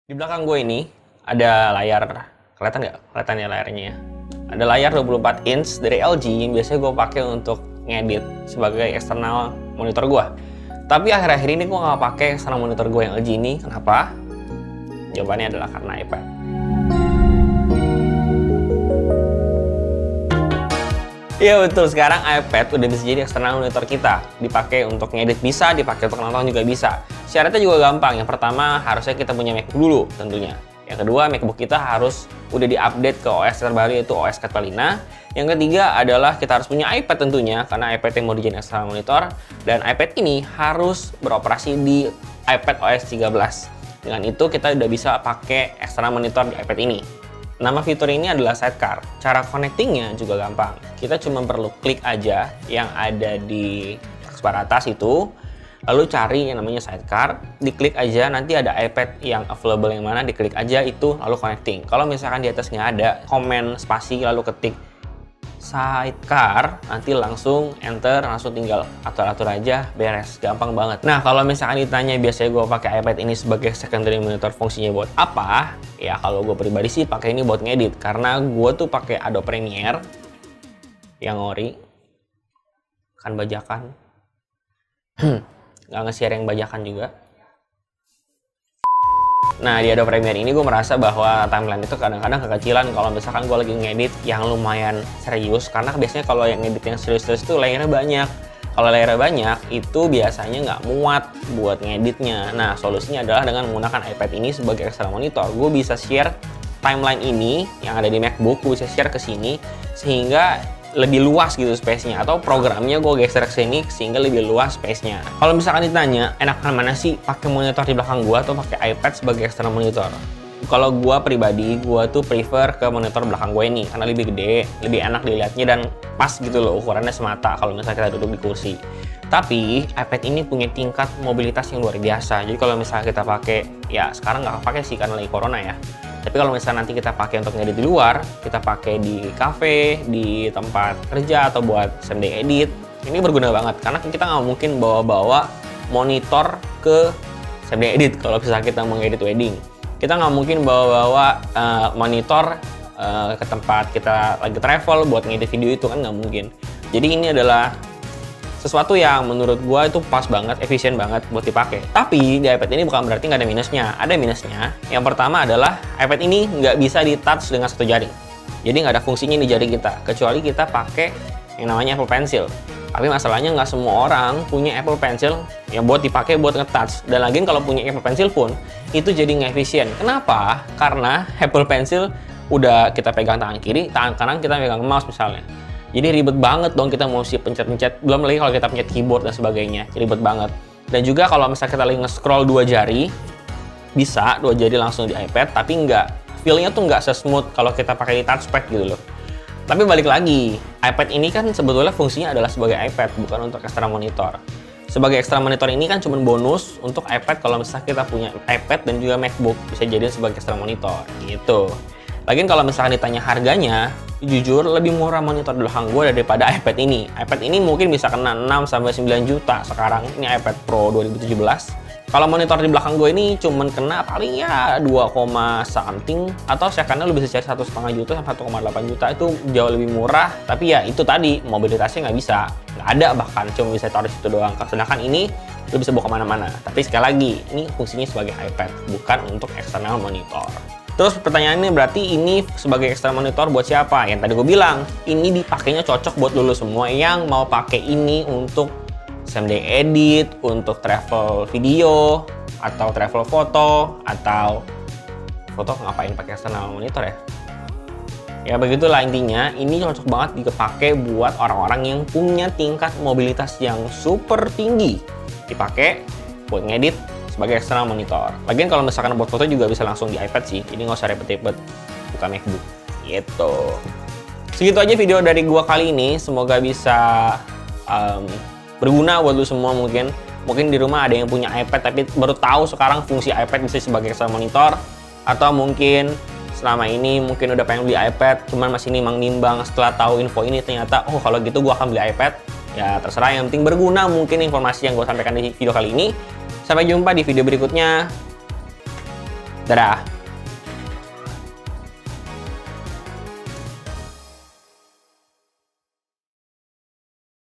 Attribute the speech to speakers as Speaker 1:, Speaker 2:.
Speaker 1: Di belakang gue ini ada layar, kelihatan nggak? Kelihatan ya layarnya ya. Ada layar 24 inch dari LG yang biasanya gue pakai untuk ngedit sebagai eksternal monitor gue. Tapi akhir-akhir ini gue nggak pakai eksternal monitor gue yang LG ini. Kenapa? Jawabannya adalah karena iPad. Iya betul, sekarang iPad udah bisa jadi eksternal monitor kita. Dipakai untuk ngedit bisa, dipakai untuk nonton juga bisa. Syaratnya juga gampang. Yang pertama, harusnya kita punya MacBook dulu tentunya. Yang kedua, MacBook kita harus udah diupdate ke OS terbaru yaitu OS Catalina. Yang ketiga adalah kita harus punya iPad tentunya, karena iPad yang mau dijadikan eksternal monitor. Dan iPad ini harus beroperasi di iPad OS 13. Dengan itu kita udah bisa pakai eksternal monitor di iPad ini. Nama fitur ini adalah Sidecar. Cara connectingnya juga gampang. Kita cuma perlu klik aja yang ada di taskbar atas itu, lalu cari yang namanya Sidecar, diklik aja, nanti ada iPad yang available yang mana, diklik aja itu, lalu connecting. Kalau misalkan di atasnya ada komen spasi, lalu ketik Sidecar, nanti langsung enter, langsung tinggal atur-atur aja, beres, gampang banget. Nah, kalau misalkan ditanya biasanya gue pakai iPad ini sebagai secondary monitor, fungsinya buat apa? Ya kalau gue pribadi sih pakai ini buat ngedit, karena gue tuh pakai Adobe Premiere yang ori, kan bajakan, nggak nge-share yang bajakan juga. Nah, di Adobe Premiere ini gue merasa bahwa timeline itu kadang-kadang kekecilan kalau misalkan gue lagi ngedit yang lumayan serius, karena biasanya kalau yang ngedit yang serius-serius itu layernya banyak. Kalau layernya banyak, itu biasanya nggak muat buat ngeditnya. Nah, solusinya adalah dengan menggunakan iPad ini sebagai eksternal monitor. Gue bisa share timeline ini yang ada di MacBook, gue bisa share ke sini, sehingga lebih luas gitu space-nya, atau programnya gue geser ke sini sehingga lebih luas space-nya. Kalau misalkan ditanya enakan mana sih, pakai monitor di belakang gue atau pakai iPad sebagai eksternal monitor? Kalau gue pribadi, gue tuh prefer ke monitor belakang gue ini karena lebih gede, lebih enak dilihatnya dan pas gitu loh ukurannya semata kalau misalnya kita duduk di kursi. Tapi iPad ini punya tingkat mobilitas yang luar biasa. Jadi kalau misalnya kita pakai, ya sekarang nggak pakai sih karena lagi corona ya. Tapi kalau misalnya nanti kita pakai untuk ngedit di luar, kita pakai di cafe, di tempat kerja, atau buat same-day edit, ini berguna banget. Karena kita nggak mungkin bawa-bawa monitor ke same-day edit kalau misalnya kita mau ngedit wedding. Kita nggak mungkin bawa-bawa monitor ke tempat kita lagi travel buat ngedit video, itu kan nggak mungkin. Jadi ini adalah sesuatu yang menurut gua itu pas banget, efisien banget buat dipakai. Tapi di iPad ini bukan berarti nggak ada minusnya. Ada minusnya. Yang pertama adalah iPad ini nggak bisa di-touch dengan satu jari. Jadi nggak ada fungsinya di jari kita, kecuali kita pakai yang namanya Apple Pencil. Tapi masalahnya nggak semua orang punya Apple Pencil yang buat dipakai buat nge-touch. Dan lagi kalau punya Apple Pencil pun, itu jadi nggak efisien. Kenapa? Karena Apple Pencil udah kita pegang tangan kiri, tangan kanan kita pegang mouse misalnya. Jadi ribet banget dong kita mau pencet-pencet, belum lagi kalau kita pencet keyboard dan sebagainya, ribet banget. Dan juga kalau misalnya kita lagi nge-scroll dua jari, bisa dua jari langsung di iPad, tapi feel-nya tuh nggak se-smooth kalau kita pakai di touchpad gitu loh. Tapi balik lagi, iPad ini kan sebetulnya fungsinya adalah sebagai iPad, bukan untuk eksternal monitor. Sebagai eksternal monitor ini kan cuma bonus untuk iPad kalau misalnya kita punya iPad dan juga MacBook, bisa jadi sebagai eksternal monitor gitu. Lagian kalau misalkan ditanya harganya, jujur lebih murah monitor di belakang gue daripada iPad ini. iPad ini mungkin bisa kena 6-9 juta sekarang. Ini iPad Pro 2017. Kalau monitor di belakang gue ini cuman kena paling ya 2, something, atau sekarang lu bisa cari 1,5 juta sampai 1,8 juta, itu jauh lebih murah. Tapi ya itu tadi, mobilitasnya nggak bisa, nggak ada, bahkan cuma bisa taruh situ doang. Sedangkan ini lu bisa bawa kemana-mana. Tapi sekali lagi, ini fungsinya sebagai iPad, bukan untuk eksternal monitor. Terus pertanyaannya, berarti ini sebagai eksternal monitor buat siapa? Yang tadi gue bilang, ini dipakainya cocok buat lulu semua yang mau pakai ini untuk same-day edit, untuk travel video, atau travel foto, atau foto ngapain pakai eksternal monitor ya? Ya begitulah intinya, ini cocok banget dipakai buat orang-orang yang punya tingkat mobilitas yang super tinggi. Dipakai buat ngedit sebagai eksternal monitor. Lagian kalau misalkan buat foto juga bisa langsung di iPad sih, jadi nggak usah repet-repet buka MacBook gitu. Segitu aja video dari gua kali ini, semoga bisa berguna buat lu semua. Mungkin di rumah ada yang punya iPad tapi baru tahu sekarang fungsi iPad bisa sebagai eksternal monitor, atau mungkin selama ini mungkin udah pengen beli iPad cuman masih nimbang-nimbang, setelah tahu info ini ternyata oh kalau gitu gua akan beli iPad. Ya terserah, yang penting berguna mungkin informasi yang gue sampaikan di video kali ini. Sampai jumpa di video berikutnya. Dadah!